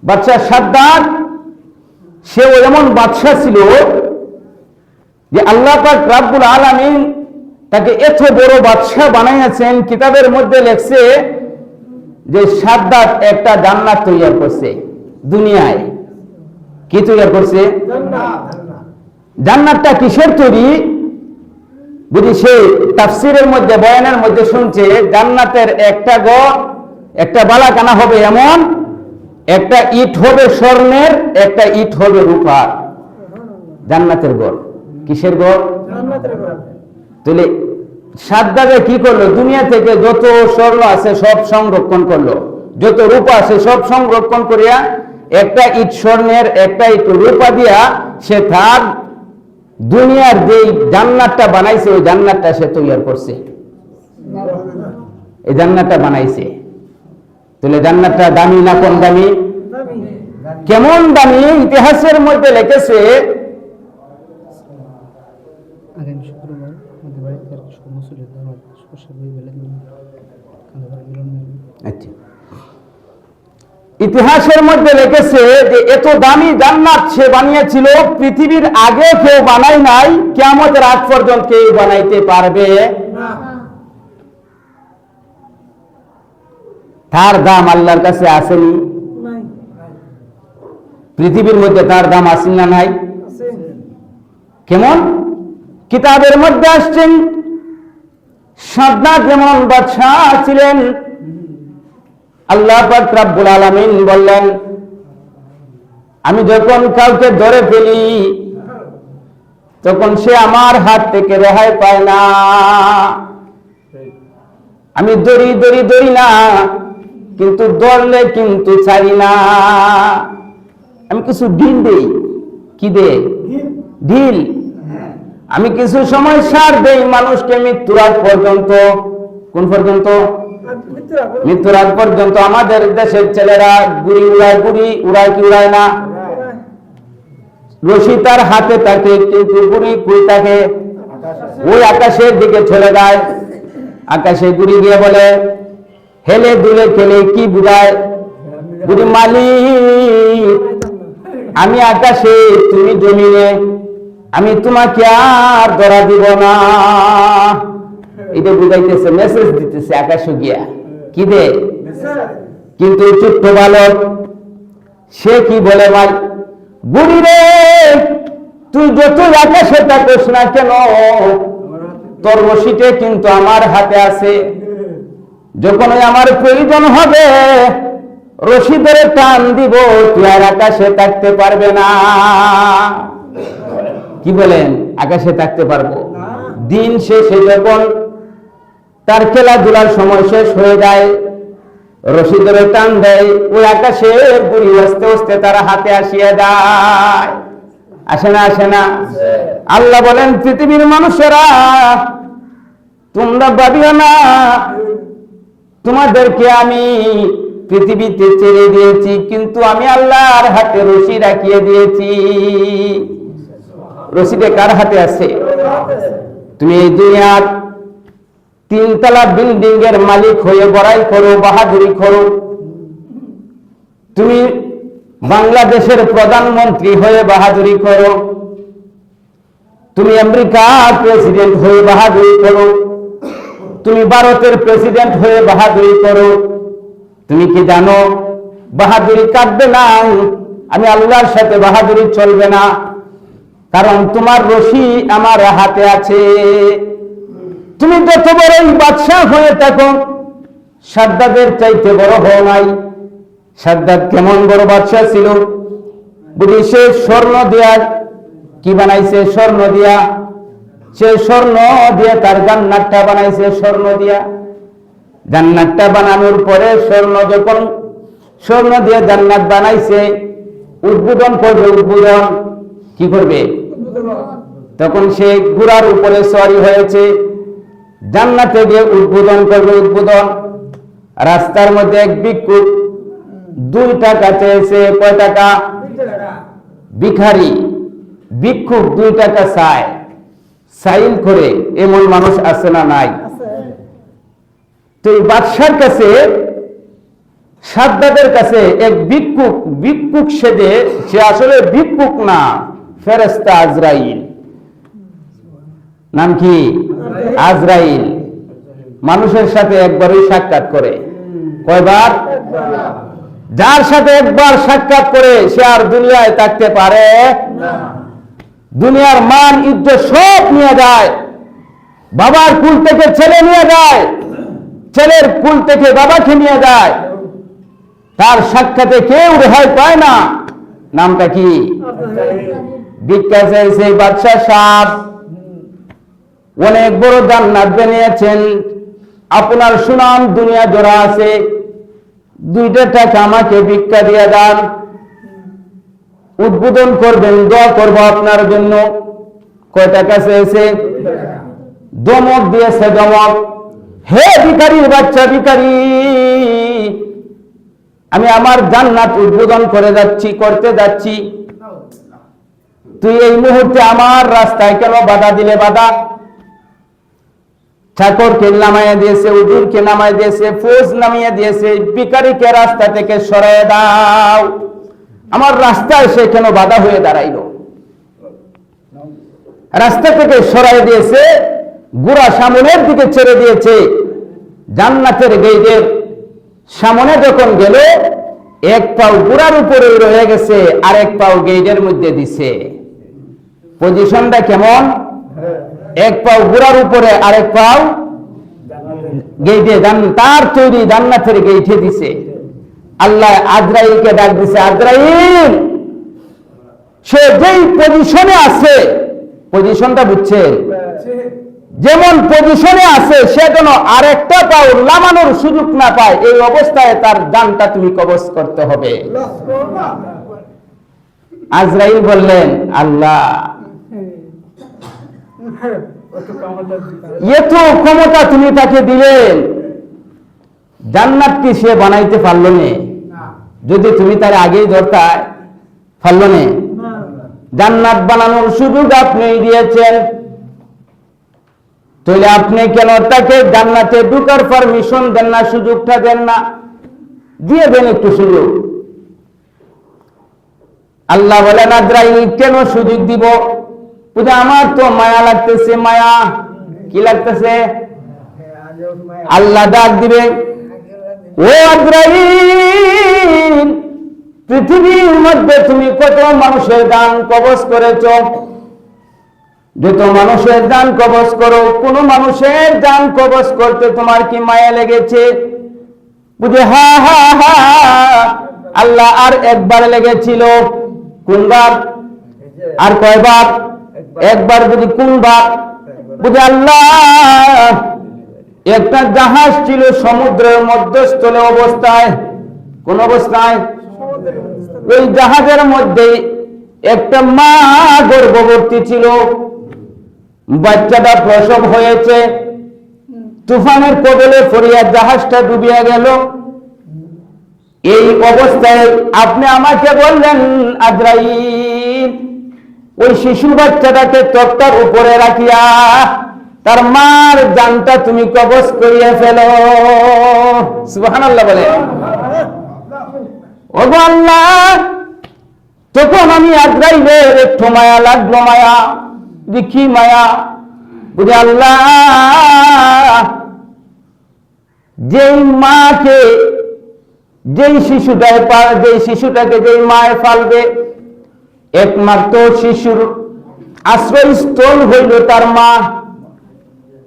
বাদশাহ সাদ্দাত সে এমন বাদশাহ ছিল যে আল্লাহ পাক রব্বুল আলামিন তাকে এত বড় বাদশাহ বানাইয়াছেন। কিতাবের মধ্যে লেখছে যে সাদ্দাত একটা জান্নাত তৈরি করছে দুনিয়ায়। কি তৈরি করছে? জান্নাতটা কিসের তৈরি? বুঝি সে তাফসীরের মধ্যে বয়ানের মধ্যে শুনছে জান্নাতের একটা বালাকানা হবে এমন, একটা ইট হবে স্বর্ণের, একটা ইট হবে রূপার। জান্নাতের ঘর। কিসের ঘর? জান্নাতের ঘর। তাহলে সাদ্দাতে কি করলো? দুনিয়া থেকে যত স্বর্ণ আছে সব সংরক্ষণ করলো, যত রূপা আছে সব সংরক্ষণ করিয়া একটা ইট স্বর্ণের, একটা ইট রূপা দিয়া সে তার দুনিয়ার যে জান্নাতটা বানাইছে ওই জান্নাতটা সে তৈরি করছে। এই জান্নাতটা বানাইছে। তাহলে জান্নাতটা দামি না কম দামি? কেমন দামি? ইতিহাসের মধ্যে লিখেছে ইতিহাসের মধ্যে লিখেছে যে এত দামি জান্নাত সে বানিয়েছিল, পৃথিবীর আগে কেউ বানাই নাই, কিয়ামতের আগ পর্যন্ত কেউ বানাইতে পারবে না। তার দাম আল্লাহর কাছে আসেনি? পৃথিবীর মধ্যে তার দাম আসেন না নাই? কেমন? কিতাবের মধ্যে আসছেন সাদ্দাত যেমন বাদশাহ ছিলেন, আল্লাহ পাক রব্বুল আলামিন বললেন আমি যখন কাউকে ধরে ফেলি তখন সে আমার হাত থেকে রেহাই পায় না। আমি দড়ি না, কিন্তু ধরলে কিন্তু ছাড়ি না। আমি কিছু ঢিল দেই। কি দে? ঢিল। আমি কিছু সময় সার দেই মানুষকে মৃত্যুর আগ পর্যন্ত। কোন পর্যন্ত? মৃত্যুর আগ পর্যন্ত। আমাদের দেশের ছেলেরা গুড়ি উড়ায় কি উড়ায় না? রশি তার হাতে থাকে, কিন্তু গুড়ি কই থাকে? ওই আকাশের দিকে চলে যায়। আকাশে গুড়ি গিয়ে বলে হেলে দুলে খেলে কি বুঝায়? গুড়ি মালিক আমি আকাশে, তুমি জমিনে, আমি তোমাকে আর ধরা দিব না। এটা বুঝাইতেছে, মেসেজ দিতেছে আকাশে গিয়া। কি দে? কিন্তু ছোট্ট বালক সে কি বলে? ভাই বুড়ি রে, তুই যত আকাশে থাকিস না কেন, তোর রশিটা কিন্তু আমার হাতে আছে। যখন আমার প্রয়োজন হবে রশি ধরে টান দিব, তুই আর আকাশে থাকতে পারবে না। কি বলেন? আকাশে থাকতে পারবো? দিন শেষে যখন তার খেলাধুলার সময় শেষ হয়ে যায়, রশি ধরে টান দেয়, ওই আকাশের বুড়ি আস্তে আস্তে তার হাতে আসিয়া যায়। আসে না? আসে না? আল্লাহ বলেন পৃথিবীর মানুষেরা তোমরা ভাবিও না তোমাদেরকে আমি পৃথিবীতে ছেড়ে দিয়েছি, কিন্তু আমি আল্লাহর হাতে রশি রাখিয়ে দিয়েছি। রশিটা কার হাতে আছে? তুমি এই দুনিয়ার 3 তলা বিল্ডিং এর মালিক হয়ে বড়াই করো, বাহাদুরি করো, তুমি বাংলাদেশের প্রধানমন্ত্রী হয়ে বাহাদুরি করো, তুমি আমেরিকার প্রেসিডেন্ট হয়ে বাহাদুরি করো, তুমি ভারতের প্রেসিডেন্ট হয়ে বাহাদুরি করো, তুমি কি জানো বাহাদুরি কাটবে না? আমি আল্লাহর সাথে বাহাদুরি চলবে না, কারণ তোমার রশি আমার হাতে আছে। তুমি যত বড়ই বাদশাহ হয়ে থাকো, সাদ্দাতের চাইতে বড় হও নাই। সাদ্দাত কেমন বড় বাদশাহ ছিল? বুঝি সে স্বর্ণ দিয়া কি বানাইছে? স্বর্ণ দিয়া। সে স্বর্ণ দিয়ে তার জান্নাতটা বানাইছে। স্বর্ণ দিয়া জান্নাতটা বানানোর পরে স্বর্ণ দিয়ে জান্নাত বানাইছে, উদ্বোধন করবে। উদ্বোধন কি করবে? তখন সে ঘোড়ার উপরে সওয়ারি হয়েছে, জান্নাতে গিয়ে উদ্বোধন করবে। উদ্বোধন রাস্তার মধ্যে এক ভিক্ষুক 2 টাকা চেয়েছে। কয় টাকা? ভিখারি ভিক্ষুক 2 টাকা চায়, সাইল করে। এমন মানুষ আছে না নাই? তো এই বাদশার কাছে সাদ্দাদের কাছে এক ভিক্ষুক সেজে, সে আসলে ভিক্ষুক না, ফেরেশতা আজরাইল। নাম কি? আজরাইল। মানুষের সাথে একবারই সাক্ষাৎ করে। কয়বার? যার সাথে একবার সাক্ষাৎ করে সে আর দুনিয়ায় থাকতে পারে না। দুনিয়ার মান ইজ্জত সব নিয়ে যায়। বাবার কুল থেকে ছেলে নিয়ে যায়, ছেলের কুল থেকে বাবাকে নিয়ে যায়। তার সাক্ষাতে কেউ রেহাই পায় না। নামটা কি? ভিক্ষা চাইছে বাদশা সাহেব, অনেক বড় জান্নাত বানিয়েছেন, আপনার সুনাম দুনিয়া জোড়া আছে, 2টা টাকা আমাকে ভিক্ষা দিয়ে দেন, উদ্বোধন করবেন, দোয়া করবো আপনার জন্য। কয় টাকা চেয়েছে? দমক দিয়েছে, দমক। হে ভিখারির বাচ্চা, ভিখারি, আমি আমার জান্নাত উদ্বোধন করতে যাচ্ছি, তুই এই মুহূর্তে আমার রাস্তায় কেন বাধা দিলে? বাধা চাকরকে নামাইয়া দিয়েছে, উজিরকে নামাইয়া দিয়েছে, ফৌজ নামিয়ে দিয়েছে, ভিখারিকে রাস্তা থেকে সরায় দাও। আমার রাস্তায় সে কেন বাধা হয়ে দাঁড়াইল? রাস্তা থেকে সরাই দিয়েছে, গোড়া সামনের দিকে ছেড়ে দিয়েছে। জান্নাতের গেটের সামনে যখন গেল, এক পাও গোড়ার উপরে রয়ে গেছে, আর এক পাও গেটের মধ্যে দিছে। পজিশনটা কেমন? এক পাও গোড়ার উপরে, আর এক পাও গেটে, তার তৈরি জান্নাতের গেটে দিছে। আল্লাহ আজরাইলকে ডাক দিছে, আজরাইল, সে যেই পজিশনে আছে, পজিশনটা বুঝছেন? যেমন পজিশনে আছে, সে যেন আরেকটা পাও লামানোর সুযোগ না পায়, এই অবস্থায় তার জানটা তুমি কবজ করতে হবে। আজরাইল বললেন, আল্লাহ, এত ক্ষমতা তুমি তাকে দিলেন, জান্নাত কি সে বানাইতে পারল না? যদি তুমি তার আগেই ধরতা, পারল না? জান্নাত বানানোর সুযোগ আপনি দিয়েছেন, তাহলে আপনি কেন তাকে জান্নাতে ঢোকার পারমিশন দেন না, সুযোগটা দেন না? দিয়ে দেন একটু সুযোগ। আল্লাহ বলেন, আজরাইল, কেন সুযোগ দিব? বুঝে আমার তো মায়া লাগতেছে। মায়া কি লাগতেছে? আল্লাহ ডাক দিবে, ও আজরাইল, পৃথিবীর মধ্যে তুমি কত মানুষের জান কবজ করেছ? যত মানুষের জান কবজ করো, কোন মানুষের জান কবজ করতে তোমার কি মায়া লেগেছে? বুঝে হা হা হা, আল্লাহ আর একবার লেগেছিল। কোনবার? আর কয়বার? একবার। বুঝি কোনবার? বুঝে আল্লাহ, একটা জাহাজ ছিল সমুদ্রের মধ্যস্থলে অবস্থায়। কোন অবস্থায়? ওই জাহাজের মধ্যে একটা মা গর্ভবতী ছিল, বাচ্চাটা প্রসব হয়েছে, তুফানের কবলে পড়িয়া জাহাজটা ডুবিয়া গেল। এই অবস্থায় আপনি আমাকে বললেন, আজরাইল, ওই শিশু বাচ্চাটাকে তক্তার উপরে রাখিয়া তার মার জানটা তুমি কবজ করিয়া ফেলো। সুবহানাল্লাহ বলে। ওগো আল্লাহ, তখন আমি আজরাইলের একটু মায়া লাগলো। মায়া কি মায়া? বুঝে আল্লাহ, যেই মাকে, যেই শিশুটাকে যেই মায়ে ফালবে, একমাত্র শিশুর আশ্রয়স্থল হইল তার মা,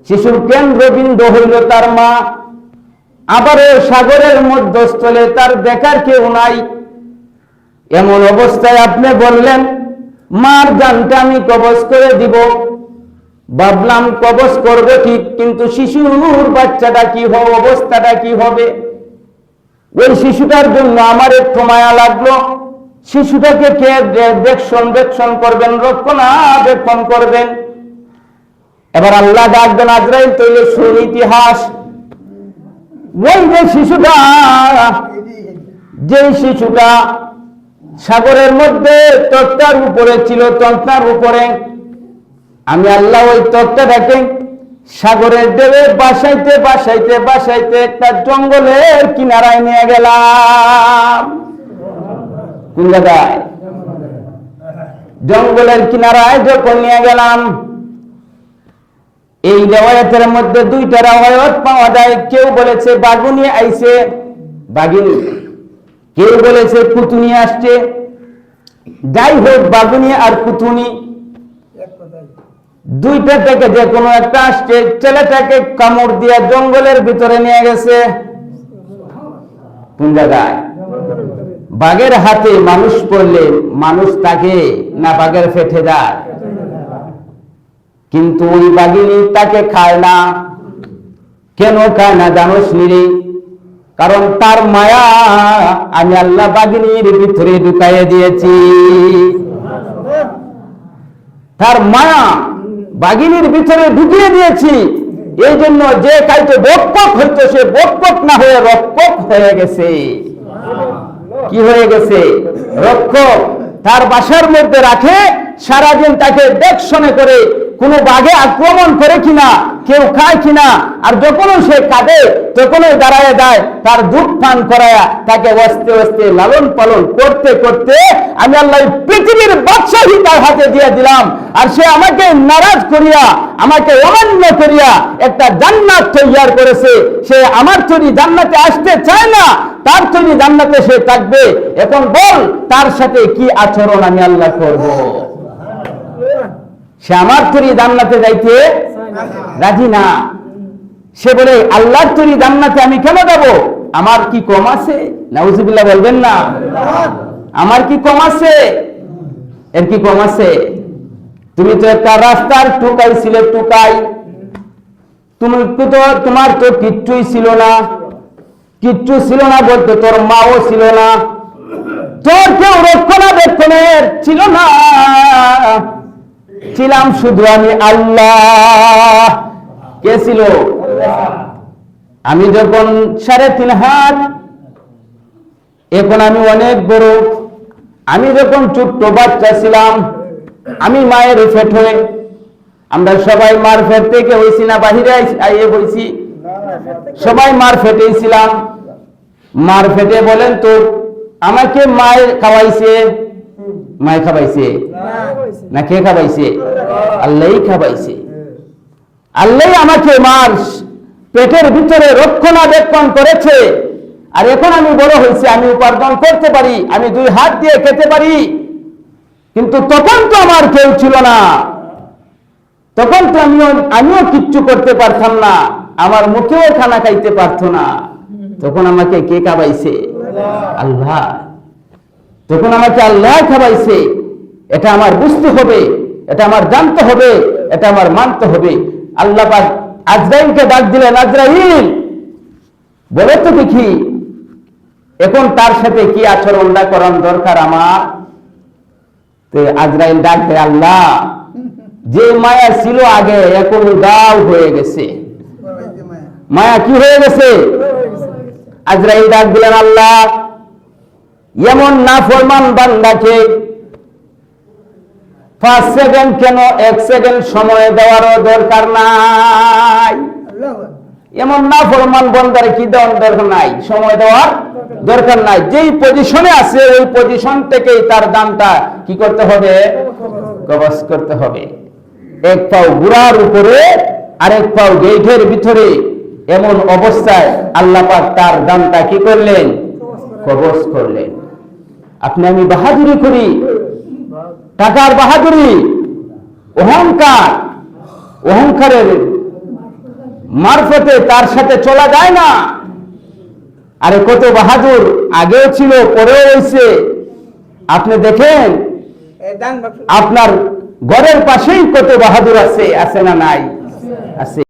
শিশুর কেন্দ্রবিন্দু হইল তার মা। আবারও সাগরের মধ্যস্থলে তার দেখার কেউ নাই। এমন অবস্থায় আপনি বললেন, মার জানটা আমি কবজ করে দিব। ভাবলাম কবজ করবে ঠিক, কিন্তু শিশুর বাচ্চাটা কি হবে, অবস্থাটা কি হবে? ওই শিশুটার জন্য আমার একটু মায়া লাগলো। শিশুটাকে কে দেখশন করবেন, রক্ষণাবেক্ষণ করবেন? এবার আল্লাহ ডাকবেন, আজরাইল, তৈলে শুন ইতিহাস। ওই যে শিশুটা সাগরের মধ্যে তক্তার উপরে ছিল, তক্তার উপরে আমি আল্লাহ ওই তক্তাটাকে সাগরের ঢেউয়ে বাসাইতে বাসাইতে বাসাইতে একটা জঙ্গলের কিনারায় নিয়ে গেলাম। কোন জায়গায়? জঙ্গলের কিনারায় যখন নিয়ে গেলাম, এই রিওয়ায়াতের মধ্যে দুইটা রিওয়ায়াত পাওয়া যায়। কেউ বলেছে বাঘুনি আইছে, বাঘিনী, কেউ বলেছে পুতুনি আসছে। যাই হোক, বাঘুনি আর পুতুনি দুইটা থেকে যে কোনো একটা আসছে। ছেলেটাকে কামড় দিয়ে জঙ্গলের ভিতরে নিয়ে গেছে। কোন জায়গায়? বাঘের হাতে মানুষ পড়লে মানুষ তাকে না বাঘের পেটে যায়? কিন্তু ওই বাঘিনী তাকে খায় না। কেন খায় না জানোস নিরে? কারণ তার মায়া আমি আল্লাহ বাঘিনীর ভিতরে ঢুকাইয়ে দিয়েছি। তার মায়া বাঘিনীর ভিতরে ঢুকিয়ে দিয়েছি। এই জন্য যে খাইতে বকপক হইতো সে বকপক না হয়ে রক্ষক হয়ে গেছে। কি হয়ে গেছে? রক্ষক। তার বাসার মধ্যে রাখে, সারাদিন তাকে দেখশনে করে কোনো বাঘে আক্রমণ করে কিনা, কেউ খায় কিনা। আর যখন সে কাঁদে তখনই দাঁড়ায় যায়, তার দুধ পান করায়া তাকে আস্তে আস্তে লালন পালন করতে করতে আমি আল্লাহ পৃথিবীর বাদশাহী তার হাতে দিয়ে দিলাম। আর সে আমাকে নারাজ করিয়া, আমাকে অমান্য করিয়া একটা জান্নাত তৈরি করেছে। সে আমার তৈরি জান্নাতে আসতে চায় না, তার তৈরি জান্নাতে সে থাকবে। এখন বল, তার সাথে কি আচরণ আমি আল্লাহ করব? সে আমার তৈরি জান্নাতে যাইতে রাজি না। সে বলে আল্লাহর তৈরি জান্নাতে আমি কেন যাব? আমার কি কম আছে? নাউজুবিল্লাহ বলবেন না। আমার কি কম আছে? এর কি কম আছে? তুমি তো একটা রাস্তার টুকাই ছিলে, টুকাই। তুমি তো, তোমার তো কিচ্ছুই ছিল না। কিচ্ছু ছিল না বলতে তোর মাও ছিল না, তোর কেউ রক্ষণাবেক্ষণের ছিল না। ছিলাম শুধু আমি আল্লাহ। কে ছিল? আমি যখন 3.5 হাত, এখন আমি অনেক বড়। আমি যখন ছোট্ট বাচ্চা ছিলাম, আমি মায়ের পেট হয়ে, আমরা সবাই মার পেট থেকে হয়েছি না বাহিরে আইয়ে বইছি? সবাই মার পেটেই ছিলাম। মার পেটে বলেন তো, আমাকে মায়ের খাওয়াইছে? মায় খাওয়াইছে না কে খাওয়াইছে? আল্লাহই খাওয়াইছে। আল্লাহ আমাকে মার পেটের ভিতরে রক্ষণাবেক্ষণ করেছে। আর এখন আমি বড় হয়েছি, আমি উপার্জন করতে পারি, আমি 2 হাত দিয়ে খেতে পারি। কিন্তু তখন তো আমার কেউ ছিল না, তখন তো আমিও কিচ্ছু করতে পারতাম না, আমার মুখেও খানা খাইতে পারতো না। তখন আমাকে কে খাওয়াইছে? আল্লাহ। তখন আমাকে আল্লাহ খাওয়াইছে। এটা আমার বুঝতে হবে, এটা আমার জানতে হবে, এটা আমার মানতে হবে। আল্লাহ পাক আজরাইলকে ডাক দিলেন, আজরাইল বলে তো দেখি এখন তার সাথে কি আচরণটা করার দরকার আমার। তো আজরাইল ডাক দেয়, আল্লাহ যে মায়া ছিল আগে এখন গাও হয়ে গেছে। মায়া কি হয়ে গেছে? আজরাইল ডাক দিলেন, আল্লাহ এমন নাফরমান বান্দাকে 5 সেকেন্ড কেন 1 সেকেন্ড সময় দেওয়ারও দরকার নাই। এমন নাফরমান বান্দারে কি দেওয়ার দরকার নাই, সময় দেওয়ার দরকার নাই। যেই পজিশনে আছে ওই পজিশন থেকেই তার দামটা কি করতে হবে? কবজ করতে হবে। 1 পাও গুড়ার উপরে আরেক পাও গেটের ভিতরে, এমন অবস্থায় আল্লাহ পাক তার দামটা কি করলেন? কবজ করলেন। আপনি আমি বাহাদুরি করি, টাকার বাহাদুরি, অহংকারের মারফতে তার সাথে চলা যায় না। আরে কত বাহাদুর আগেও ছিল, পরেও হয়েছে। আপনি দেখেন আপনার ঘরের পাশেই কত বাহাদুর আছে, আছে না নাই? আছে।